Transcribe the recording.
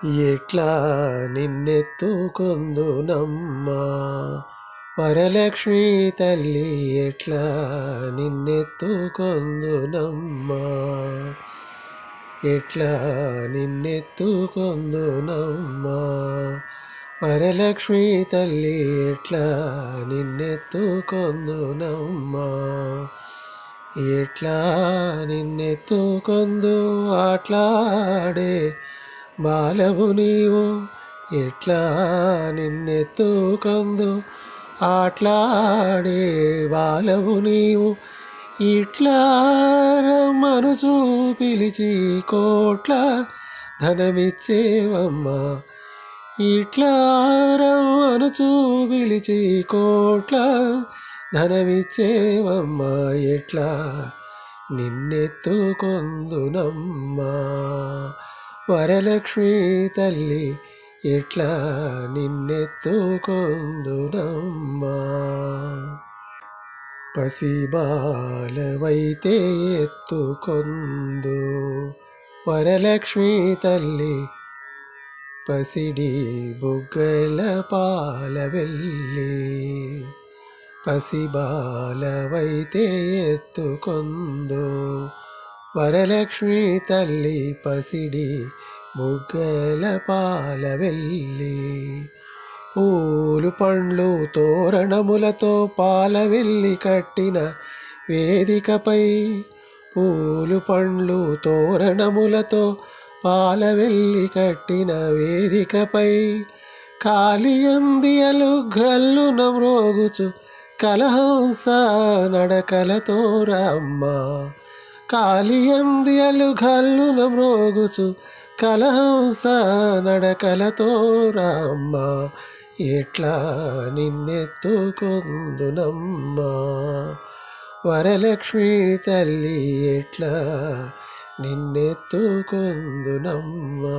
ఎట్లా నిన్నెత్తుకొందునమ్మా వరలక్ష్మీ తల్లి, ఎట్లా నిన్నెత్తుకొందునమ్మా, ఎట్లా నిన్నెత్తుకొందునమ్మా వరలక్ష్మీ తల్లి, ఎట్లా నిన్నెత్తుకొందునమ్మా, ఎట్లా నిన్నెత్తుకొందు ఆట్లాడే బాలవు నీవు, ఎట్లా నిన్నెత్తుకొందు ఆట్లాడే బాలవు నీవు, ఇట్లా రమ్మనుచూ పిలిచి కోట్ల ధనమిచ్చేవమ్మా, ఇట్లా రమ్మనుచూ పిలిచి కోట్ల ధనమిచ్చేవమ్మా, ఎట్లా నిన్నెత్తుకొందునమ్మా వరలక్ష్మీ తల్లి, ఎట్లా నిన్నెత్తుకొందునమ్మా. పసిబాలవైతే ఎత్తుకొందు వరలక్ష్మీ తల్లి, పసిడి బుగ్గల పాలవెల్లి, పసిబాలవైతే ఎత్తుకొందు వరలక్ష్మీ తల్లి, పసిడి బుగ్గల పాలవెల్లి, పూలు పండ్లు తోరణములతో పాలవెల్లి కట్టిన వేదికపై, పూలు పండ్లు తోరణములతో పాలవెల్లి కట్టిన వేదికపై, కాళియందియలు గల్లున మ్రోగుచు కలహంస నడకలతో రామ్మా, కాళియందియలు గల్లున మ్రోగుచు కలహంస నడకలతో రామ్మా, ఎట్లా నిన్నెత్తుకొందునమ్మా వరలక్ష్మీ తల్లి, ఎట్లా నిన్నెత్తుకొందునమ్మా.